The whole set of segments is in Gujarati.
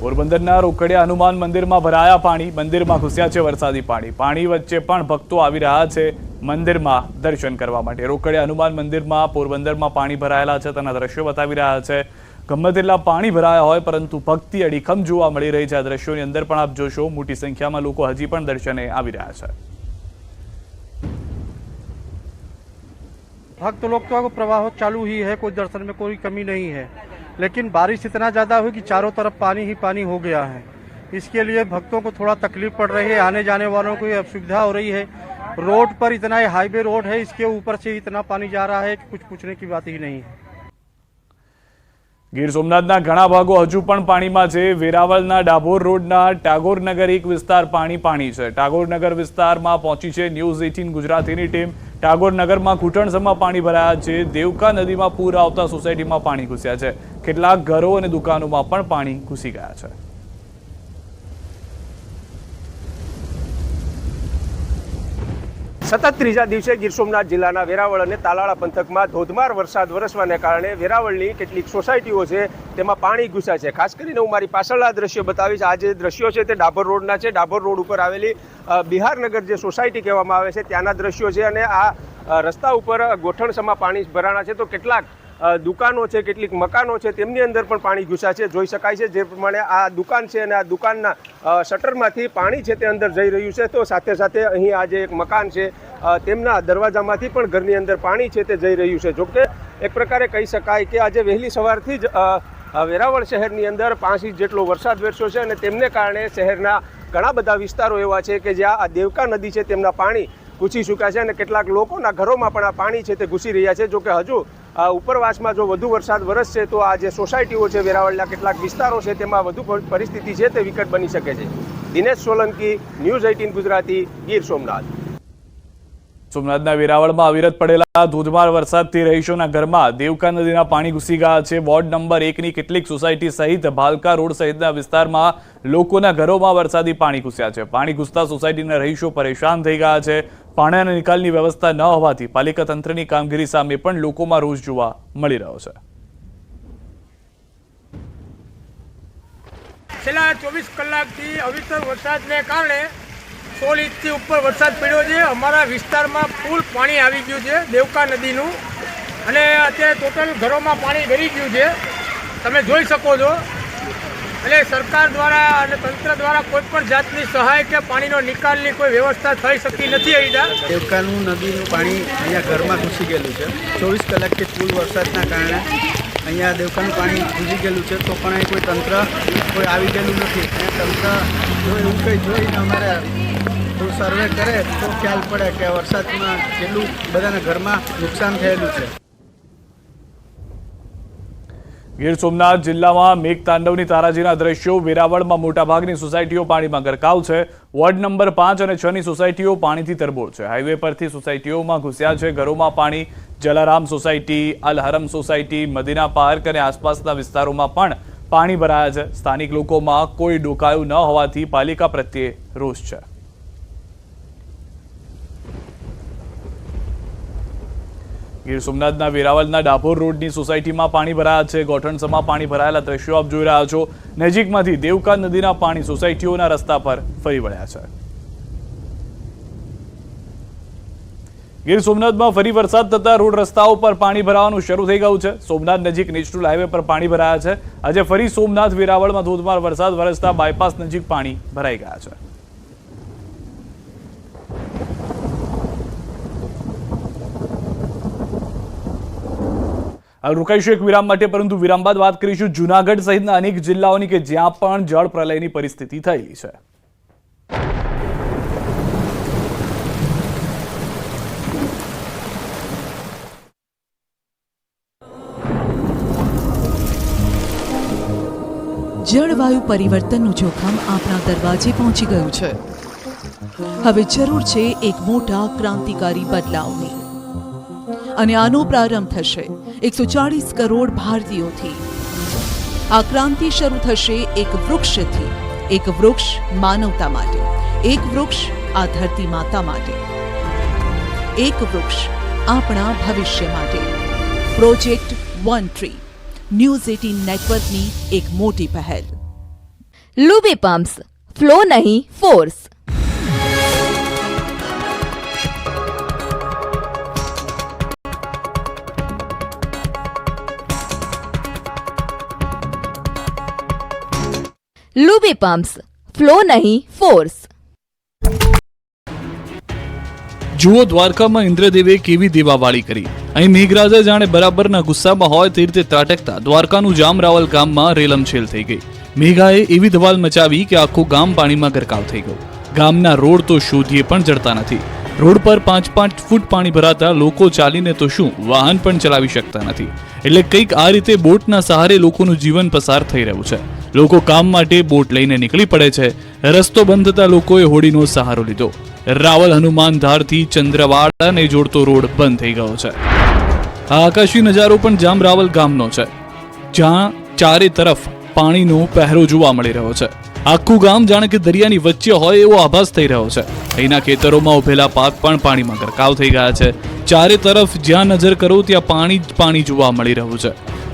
પોરબંદરના રોકડિયા હનુમાન મંદિરમાં ભરાયા પાણી, મંદિરમાં ઘૂસ્યા છે વરસાદી પાણી. પાણી વચ્ચે પણ ભક્તો આવી રહ્યા છે મંદિરમાં દર્શન કરવા માટે. રોકડિયા હનુમાન મંદિરમાં પોરબંદરમાં પાણી ભરાયેલા છે તેના દ્રશ્યો બતાવી રહ્યા છે. ગમે તેટલા પાણી ભરાયા હોય પરંતુ ભક્તિ અડીખમ જોવા મળી રહી છે. આ દ્રશ્યોની અંદર પણ આપ જોશો મોટી સંખ્યામાં લોકો હજી પણ દર્શને આવી રહ્યા છે. भक्त लोग तो प्रवाह चालू ही है, कोई दर्शन में कोई कमी नहीं है, लेकिन बारिश इतना ज़्यादा हुई कि चारों तरफ पानी ही पानी हो गया है. इसके लिए भक्तों को थोड़ा तकलीफ पड़ रही है, आने जाने वालों को असुविधा हो रही है. रोड पर इतना हाईवे रोड है, इसके ऊपर से इतना पानी जा रहा है कि कुछ पूछने की बात ही नहीं है. ગીર સોમનાથના ઘણા ભાગો હજુ પણ પાણીમાં છે. વેરાવળના ડાભોર રોડના ટાગોરનગર એક વિસ્તાર પાણી છે. ટાગોરનગર વિસ્તારમાં પહોંચી છે ન્યૂઝ 18 ગુજરાતીની ટીમ. ટાગોરનગરમાં ઘૂંટણસમાં પાણી ભરાયા છે. દેવકા નદીમાં પૂર આવતા સોસાયટીમાં પાણી ઘૂસ્યા છે. કેટલાક ઘરો અને દુકાનોમાં પણ પાણી ઘૂસી ગયા છે. સતત ત્રીજા દિવસે ગીર સોમનાથ જિલ્લાના વેરાવળ અને તાલાળા પંથકમાં ધોધમાર વરસાદ વરસવાને કારણે વેરાવળની કેટલીક સોસાયટીઓ છે તેમાં પાણી ઘૂસ્યા છે. ખાસ કરીને હું મારી પાછળના દ્રશ્યો બતાવીશ. આ જે દ્રશ્યો છે તે ડાભોર રોડના છે. ડાભોર રોડ ઉપર આવેલી બિહારનગર જે સોસાયટી કહેવામાં આવે છે ત્યાંના દ્રશ્યો છે. અને આ રસ્તા ઉપર ગોઠણસમાં પાણી ભરાણા છે તો કેટલાક દુકાનો છે, કેટલીક મકાનો છે તેમની અંદર પણ પાણી ઘૂસ્યા છે. જોઈ શકાય છે જે પ્રમાણે આ દુકાન છે અને આ દુકાનના શટરમાંથી પાણી છે તે અંદર જઈ રહ્યું છે. તો સાથે સાથે અહીં આ જે એક મકાન છે તેમના દરવાજામાંથી પણ ઘરની અંદર પાણી છે તે જઈ રહ્યું છે. જોકે એક પ્રકારે કહી શકાય કે આજે વહેલી સવારથી જ વેરાવળ શહેરની અંદર 5 ઇંચ જેટલો વરસાદ વરસ્યો છે અને તેમને કારણે શહેરના ઘણા બધા વિસ્તારો એવા છે કે જ્યાં આ દેવકા નદી છે તેમના પાણી ઘૂસી ચૂક્યા છે અને કેટલાક લોકોના ઘરોમાં પણ આ પાણી છે તે ઘૂસી રહ્યા છે. જોકે હજુ ઉપરવાસમાં જો વધુ વરસાદ વરસશે તો આ જે સોસાયટીઓ છે વેરાવળના કેટલાક વિસ્તારો છે તેમાં વધુ પરિસ્થિતિ છે તે વિકટ બની શકે છે. દિનેશ સોલંકી, ન્યૂઝ 18 ગુજરાતી, ગીર સોમનાથ. સોમનાથના વેરાવળમાં અવિરત પડેલા ધોધમાર વરસાદથી રહીશોના ઘરમાં દેવકા નદીના પાણી ઘૂસી ગયા છે. વોર્ડ નંબર 1ની કેટલીક સોસાયટી સહિત ભાલકા રોડ સહિતના વિસ્તારમાં લોકોના ઘરોમાં વરસાદી પાણી ઘૂસ્યા છે. પાણી ઘૂસતા સોસાયટીના રહીશો પરેશાન થઈ ગયા છે. પાણીના નિકાલની વ્યવસ્થા ન હોવાથી પાલિકા તંત્રની કામગીરી સામે પણ લોકોમાં રોષ જોવા મળી રહ્યો છે. છેલ્લા 24 કલાકથી અવિરત વરસાદને કારણે 16 ઇંચથી ઉપર વરસાદ પડ્યો છે. અમારા વિસ્તારમાં ફૂલ પાણી આવી ગયું છે દેવકા નદીનું અને અત્યારે ટોટલ ઘરોમાં પાણી ભરી ગયું છે, તમે જોઈ શકો છો. એટલે સરકાર દ્વારા અને તંત્ર દ્વારા કોઈ પણ જાતની સહાય કે પાણીનો નિકાલની કોઈ વ્યવસ્થા થઈ શકતી નથી. અહીંયા દેવકાનું નદીનું પાણી અહીંયા ઘરમાં ઘૂસી ગયેલું છે. 24 કલાકથી ફૂલ વરસાદના કારણે અહીંયા દેવકાનું પાણી ઘૂસી ગયેલું છે તો પણ અહીં કોઈ તંત્ર કોઈ આવી ગયેલું નથી. તંત્ર જો એવું કંઈ જોઈને અમારે થોડું સર્વે કરે તો ખ્યાલ પડે કે વરસાદમાં કેટલું બધાના ઘરમાં નુકસાન થયેલું છે. ગીર સોમનાથ જિલ્લામાં મેઘતાંડવની તારાજીના દ્રશ્યો. વેરાવળમાં મોટાભાગની સોસાયટીઓ પાણીમાં ગરકાવ છે. વોર્ડ નંબર 5 અને 6ની સોસાયટીઓ પાણીથી તરબોળ છે. હાઈવે પરથી સોસાયટીઓમાં ઘૂસ્યા છે ઘરોમાં પાણી. જલારામ સોસાયટી, અલ હરમ સોસાયટી, મદીના પાર્ક અને આસપાસના વિસ્તારોમાં પણ પાણી ભરાયા છે. સ્થાનિક લોકોમાં કોઈ ડોકાયું ન હોવાથી પાલિકા પ્રત્યે રોષ છે. ગીર સોમનાથના વેરાવળના ડાભોર રોડની સોસાયટીમાં પાણી ભરાયા છે. ગોઠણસમાં પાણી ભરાયેલા દ્રશ્યો આપ જોઈ રહ્યા છો. નજીકમાંથી દેવકા નદીના પાણી સોસાયટીઓના રસ્તા પર ફરી વળ્યા છે. ગીર સોમનાથમાં ફરી વરસાદ થતા રોડ રસ્તાઓ પર પાણી ભરાવાનું શરૂ થઈ ગયું છે. સોમનાથ નજીક નેશનલ હાઈવે પર પાણી ભરાયા છે. આજે ફરી સોમનાથ વેરાવળમાં ધોધમાર વરસાદ વરસતા બાયપાસ નજીક પાણી ભરાઈ ગયા છે. હાલ રોકાઈશું એક વિરામ માટે, પરંતુ વિરામ બાદ વાત કરીશું જૂનાગઢ સહિતના અનેક જિલ્લાઓની કે જ્યાં પણ જળ પ્રલયની પરિસ્થિતિ થયેલી છે. જળવાયુ પરિવર્તનનું જોખમ આપણા દરવાજે પહોંચી ગયું છે. હવે જરૂર છે એક મોટા ક્રાંતિકારી બદલાવની અને આનો પ્રારંભ થશે 140 કરોડ ભારતીયોથી. આ ક્રાંતિ શરૂ થશે એક વૃક્ષથી. એક વૃક્ષ માનવતા માટે, એક વૃક્ષ આ ધરતી માતા માટે, એક વૃક્ષ આપણા ભવિષ્ય માટે. પ્રોજેક્ટ વન ટ્રી ન્યૂઝ 18 નેટવર્કની એક મોટી પહેલ. लुबी पम्प्स, फ्लो नहीं फोर्स। लुबी पम्प्स, फ्लो नहीं फोर्स। જુઓ દ્વારકામાં ઇન્દ્રદેવે કેવી દેવાવાળી કરી. અહીં મેઘરાજા જાણે બરાબરના ગુસ્સામાં હોય તે રીતે ત્રાટકતા દ્વારકાનું જામરાવલ ગામમાં રેલમછેલ થઈ ગઈ. મેઘાએ એવી ધમાલ મચાવી કે આખું ગામ પાણીમાં ગરકાવ થઈ ગયું. ગામના રોડ તો શોધીએ પણ જડતા નથી. રોડ પર 5-5 ફૂટ પાણી ભરાતા લોકો ચાલીને તો શું વાહન પણ ચલાવી શકતા નથી. એટલે કંઈક આ રીતે બોટના સહારે લોકોનું જીવન પસાર થઈ રહ્યું છે. લોકો કામ માટે બોટ લઈને નીકળી પડે છે. રસ્તો બંધ થતા લોકોએ હોડીનો સહારો લીધો. રાવલ હનુમાન ધારથી ચંદ્રવાડાને જોડતો રોડ બંધ થઈ ગયો છે. આ આકાશી નજારો પણ જામરાવલ ગામનો છે, જ્યાં ચારે તરફ પાણીનો પહેરો જોવા મળી રહ્યો છે. આખું ગામ જાણે કે દરિયાની વચ્ચે હોય એવો આભાસ થઈ રહ્યો છે. અહીંના ખેતરોમાં ઉભેલા પાક પણ પાણીમાં ગરકાવ થઈ ગયા છે. ચારે તરફ જ્યાં નજર કરો ત્યાં પાણી જ પાણી જોવા મળી રહ્યું છે.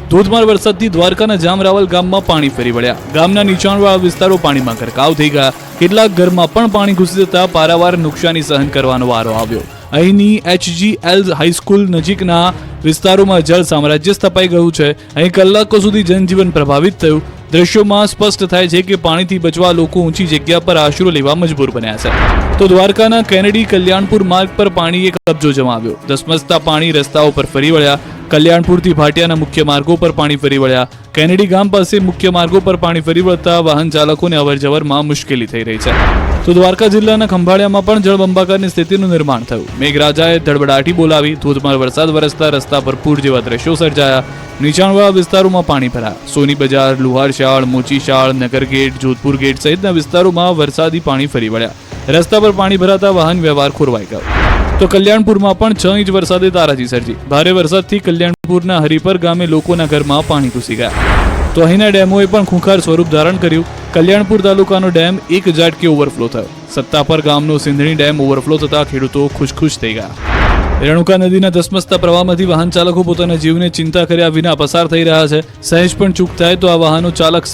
ધોધમાર વરસાદથી દ્વારકાના જામરાવલ ગામમાં પાણી ફરી વળ્યા. ગામના નીચાણવાળા વિસ્તારો પાણીમાં ગરકાવ થઈ ગયા. કેટલાક ઘરમાં પણ પાણી ઘૂસી જતા પારાવાર નુકસાની સહન કરવાનો વારો આવ્યો. અહીંની HGL હાઈસ્કૂલ નજીકના વિસ્તારોમાં જળ સામ્રાજ્ય સ્થપાઈ ગયું છે. અહીં કલાકો સુધી જનજીવન પ્રભાવિત થયું. દ્રશ્યોમાં સ્પષ્ટ થાય છે કે પાણીથી બચવા લોકો ઊંચી જગ્યા પર આશરો લેવા મજબૂર બન્યા છે. તો દ્વારકાના કેનેડી કલ્યાણપુર માર્ગ પર પાણીએ કબજો જમાવ્યો. ધસમસતા પાણી રસ્તાઓ પર ફરી વળ્યા. કલ્યાણપુરથી ભાટિયાના મુખ્ય માર્ગો પર પાણી ફરી વળ્યા. કેનેડી ગામ પાસે મુખ્ય માર્ગો પર પાણી ફરી વળતા વાહન ચાલકોને અવરજવરમાં મુશ્કેલી થઈ રહી છે. તો દ્વારકા જિલ્લાના ખંભાળિયામાં પણ જળબંબાકારની સ્થિતિનું નિર્માણ થયું. મેઘરાજાએ ધડબડાટી બોલાવી. ધોધમાર વરસાદ વરસતા રસ્તા પર પૂર જેવા દ્રશ્યો સર્જાયા. નીચાણવાળા વિસ્તારોમાં પાણી ભરાયા. સોની બજાર, લુહારશાળ, મોચીશાળ, નગરગેટ, જોધપુર ગેટ સહિતના વિસ્તારોમાં વરસાદી પાણી ફરી વળ્યા. રસ્તા પર પાણી ભરાતા વાહન વ્યવહાર ખોરવાઈ ગયો. તો કલ્યાણપુરમાં પણ 6 ઇંચ વરસાદે તારાજી સર્જી. ભારે વરસાદથી કલ્યાણપુરના હરિપર ગામે લોકોના ઘરમાં પાણી ઘૂસી ગયા. તો અહીંના ડેમોએ પણ ખૂંખાર સ્વરૂપ ધારણ કર્યું. કલ્યાણપુર તાલુકાનો ડેમ 1 ઝાટકે ઓવરફ્લો થયો. સત્તાપર ગામનો સિંધણી ડેમ ઓવરફ્લો થતા ખેડૂતો ખુશખુશ થઈ ગયા. રેણુકા નદીના ધસમસતા પ્રવાહમાંથી વાહન ચાલકો પોતાના જીવને ચિંતા કર્યા વિના પસાર થઈ રહ્યા છે. સહેજ પણ ચૂક થાય તો આ વાહનો ચાલક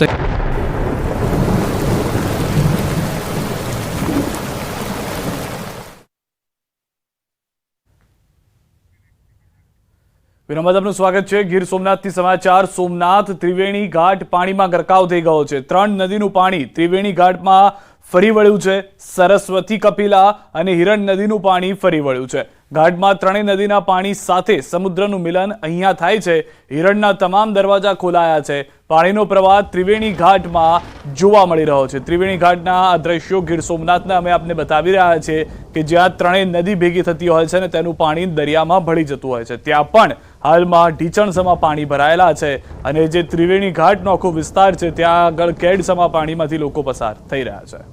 વિરામબાદ આપનું સ્વાગત છે. ગીર સોમનાથથી સમાચાર. સોમનાથ ત્રિવેણી ઘાટ પાણીમાં ગરકાવ થઈ ગયો છે. 3 નદીનું પાણી ત્રિવેણી ઘાટમાં ફરી વળ્યું છે. સરસ્વતી, કપિલા અને હિરણ નદીનું પાણી ફરી વળ્યું છે. ઘાટમાં 3 નદીના પાણી સાથે સમુદ્રનું મિલન અહીંયા થાય છે. હિરણના તમામ દરવાજા ખોલાયા છે. પાણીનો પ્રવાહ ત્રિવેણી ઘાટમાં જોવા મળી રહ્યો છે. ત્રિવેણી ઘાટના આ દ્રશ્યો ગીર સોમનાથના અમે આપને બતાવી રહ્યા છીએ કે જ્યાં 3 નદી ભેગી થતી હોય છે અને તેનું પાણી દરિયામાં ભળી જતું હોય છે. ત્યાં પણ હાલમાં ઢીચણસમાં પાણી ભરાયેલા છે અને જે ત્રિવેણી ઘાટનો આખો વિસ્તાર છે ત્યાં આગળ કેડસમા પાણીમાંથી લોકો પસાર થઈ રહ્યા છે.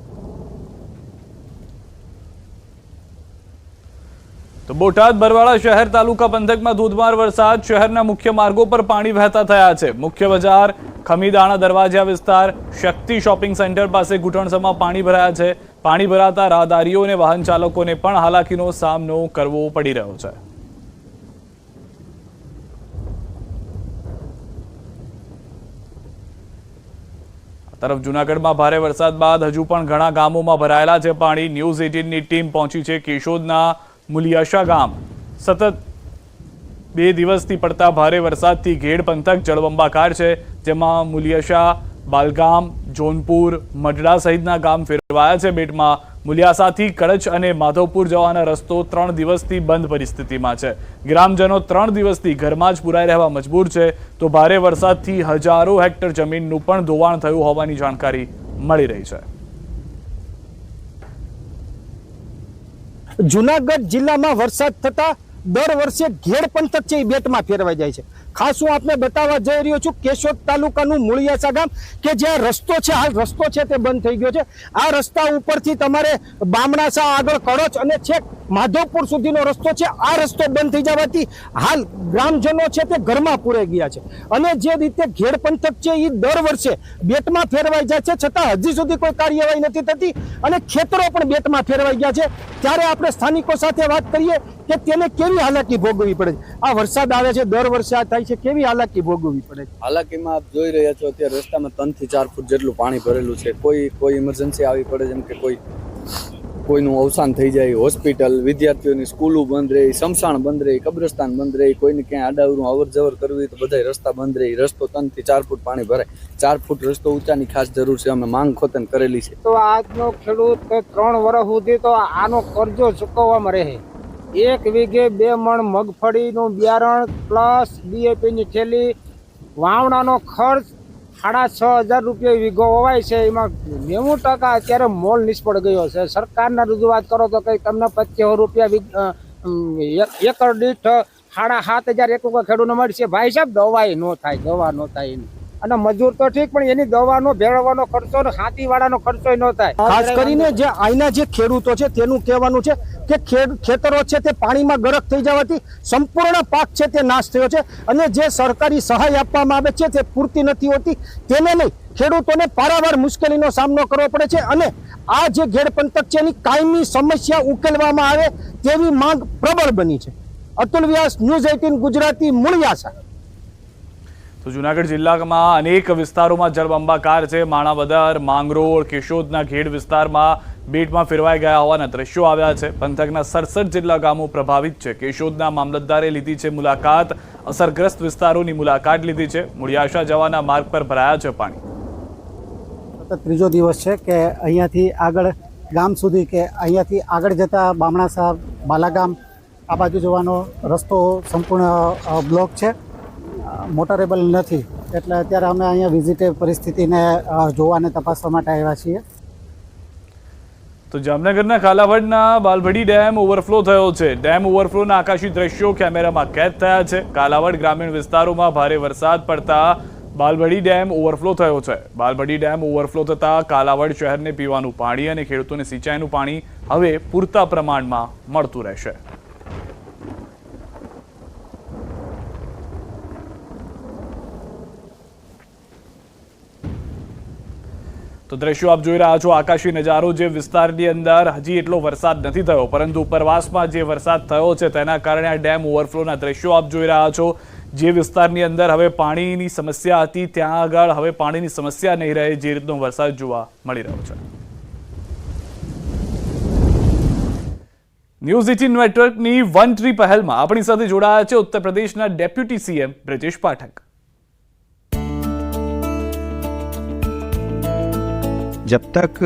તો બોટાદ બરવાળા શહેર તાલુકા પંથકમાં ધોધમાર વરસાદ. શહેરના મુખ્ય માર્ગો પર પાણી વહેતા થયા છે. મુખ્ય બજાર, ખમીદાણા દરવાજા વિસ્તાર, શક્તિ શોપિંગ સેન્ટર પાસે ઘૂંટણસમાં પાણી ભરાયા છે. પાણી ભરાતા રાહદારીઓ અને વાહન ચાલકોને પણ હાલાકીનો સામનો કરવો પડી રહ્યો છે. તરફ જૂનાગઢમાં ભારે વરસાદ બાદ હજુ પણ ઘણા ગામોમાં ભરાયેલા છે પાણી. ન્યૂઝ 18ની ટીમ પહોંચી છે કેશોદના મુલિયાશા ગામ. સતત 2 દિવસથી પડતા ભારે વરસાદથી ઘેડ પંથક જળબંબાકાર છે, જેમાં મુલિયાશા, બાલગામ, જોનપુર, મઢડા સહિતના ગામ ફેરવાયા છે બેટમાં. મુલિયાસાથી કડચ અને માધવપુર જવાના રસ્તો 3 દિવસથી બંધ પરિસ્થિતિમાં છે. ગ્રામજનો 3 દિવસથી ઘરમાં જ પુરાઈ રહેવા મજબૂર છે. તો ભારે વરસાદથી હજારો હેક્ટર જમીનનું પણ ધોવાણ થયું હોવાની જાણકારી મળી રહી છે. જુનાગઢ જિલ્લામાં વરસાદ થતા દર વર્ષે ઘેડ પંથક છે એ બેટમાં ફેરવાઈ જાય છે. ખાસ હું આપને બતાવવા જઈ રહ્યો છું કેશોદ તાલુકાનું મુળિયાસા ગામ કે જ્યાં રસ્તો છે, હાલ રસ્તો છે તે બંધ થઈ ગયો છે. આ રસ્તા ઉપરથી તમારે બામણાસા આગળ કડોચ અને છેક માધવપુર સુધીનો રસ્તો છે, આ રસ્તો બંધ થઈ જવાથી હાલ ગ્રામજનો છે તે ઘરમાં પૂરાઈ ગયા છે અને જે રીતે ઘેડ પંથક છે એ દર વર્ષે બેટમાં ફેરવાઈ જાય છે, છતાં હજી સુધી કોઈ કાર્યવાહી નથી થતી અને ખેતરો પણ બેટમાં ફેરવાઈ ગયા છે। ત્યારે આપણે સ્થાનિકો સાથે વાત કરીએ કે તેને કેવી હાલાકી ભોગવવી પડે છે। આ વરસાદ આવે છે, દર વર્ષે આ થાય છે, કેવી હાલાકી ભોગવવી પડે છે? હાલાકીમાં આપ જોઈ રહ્યા છો અત્યારે રસ્તામાં 3 થી 4 ફૂટ જેટલું પાણી ભરેલું છે। કોઈ ઇમરજન્સી આવી પડે, જેમ કે કોઈનું અવસાન થઈ જાય, હોસ્પિટલ, વિદ્યાર્થીઓની સ્કૂલો બંધ રહી, શમશાન બંધ રહી, કબ્રસ્તાન બંધ રહી, કોઈને ક્યાંય આડાવરું અવર જવર કરવી તો બધાય રસ્તા બંધ રહી, રસ્તો 3 થી 4 ફૂટ પાણી ભરાય। 4 ફૂટ રસ્તો ઊંચાની ખાસ જરૂર છે, અમે માંગ ખોતન કરેલી છે। તો આજનો ખેડૂત 3 વર્ષ સુધી તો આનો કરજો ચૂકવવામાં રહે। 1 વીઘે 2 મણ મગફળીનું બિયારણ પ્લસ ડીએપીની થેલી, વાવણાનો ખર્ચ 6,500 રૂપિયા વીઘો હોવાય છે, એમાં 90% અત્યારે મોલ નિષ્ફળ ગયો છે। સરકારના રજૂઆત કરો તો કંઈ તમને 2500 રૂપિયા એકર દીઠ 7,500 એક ખેડૂતને મળશે। ભાઈ સાહેબ દવાઈ ન થાય, દવા ન થાય એની, અને મજૂર તો ઠીક પણ એની દવાનો ભેળવવાનો ખર્ચો ને હાથીવાળાનો ખર્ચો ન થાય। ખાસ કરીને જે અહીંના જે ખેડૂતો છે તેનું કહેવાનું છે કે ખેતરો છે તે પાણીમાં ગરક થઈ જવાથી સંપૂર્ણ પાક છે તે નાશ થયો છે અને જે સરકારી સહાય આપવામાં આવે છે તે પૂરતી નથી હોતી, તેને લઈ ખેડૂતોને પારાવાર મુશ્કેલીનો સામનો કરવો પડે છે અને આ જે ઘેડ પંથક છે એની કાયમી સમસ્યા ઉકેલવામાં આવે તેવી માંગ પ્રબળ બની છે। અતુલ વ્યાસ, ન્યૂઝ 18 ગુજરાતી, મૂળિયાસા। તો જૂનાગઢ જિલ્લામાં અનેક વિસ્તારોમાં જળબંબાકાર છે। માણાવદર, માંગરોળ, કેશોદના ઘેડ વિસ્તારમાં બેટમાં ફેરવાઈ ગયા હોવાના દ્રશ્યો આવ્યા છે। પંથકના 67 જેટલા ગામો પ્રભાવિત છે। કેશોદના મામલતદારે લીધી છે મુલાકાત, અસરગ્રસ્ત વિસ્તારોની મુલાકાત લીધી છે। મૂળિયાસા જવાના માર્ગ પર ભરાયા છે પાણી। ત્રીજો દિવસ છે કે અહીંયાથી આગળ ગામ સુધી કે અહીંયાથી આગળ જતા બામણાસા, બાલાગામ આ બાજુ જવાનો રસ્તો સંપૂર્ણ બ્લોક છે, મોટરેબલ નથી। એટલે અત્યારે અમે અહીંયા વિઝિટે પરિસ્થિતિને જોવા અને તપાસવા માટે આવ્યા છીએ। તો જામનગરના કાલાવડના બાલભડી ડેમ ઓવરફ્લો થયો છે। ડેમ ઓવરફ્લોના આકાશી દ્રશ્યો કેમેરામાં કેદ થયા છે। કાલાવડ ગ્રામીણ વિસ્તારોમાં ભારે વરસાદ પડતા બાલભડી ડેમ ઓવરફ્લો થયો છે। બાલભડી ડેમ ઓવરફ્લો થતાં કાલાવડ શહેરને પીવાનું પાણી અને ખેડૂતોને સિંચાઈનું પાણી હવે પૂરતા પ્રમાણમાં મળતું રહેશે। તો દ્રશ્યો આપ જોઈ રહ્યા છો, આકાશી નજારો। જે વિસ્તારની અંદર હજી એટલો વરસાદ નથી થયો, પરંતુ ઉપરવાસમાં જે વરસાદ થયો છે તેના કારણે આ ડેમ ઓવરફ્લોના દ્રશ્યો આપ જોઈ રહ્યા છો। જે વિસ્તારની અંદર હવે પાણીની સમસ્યા હતી ત્યાં આગળ હવે પાણીની સમસ્યા નહીં રહે, જે રીતનો વરસાદ જોવા મળી રહ્યો છે। ન્યૂઝ 18 નેટવર્કની વન ટ્રી પહેલમાં આપણી સાથે જોડાયા છે ઉત્તર પ્રદેશના ડેપ્યુટી સીએમ બ્રજેશ પાઠક। जब तक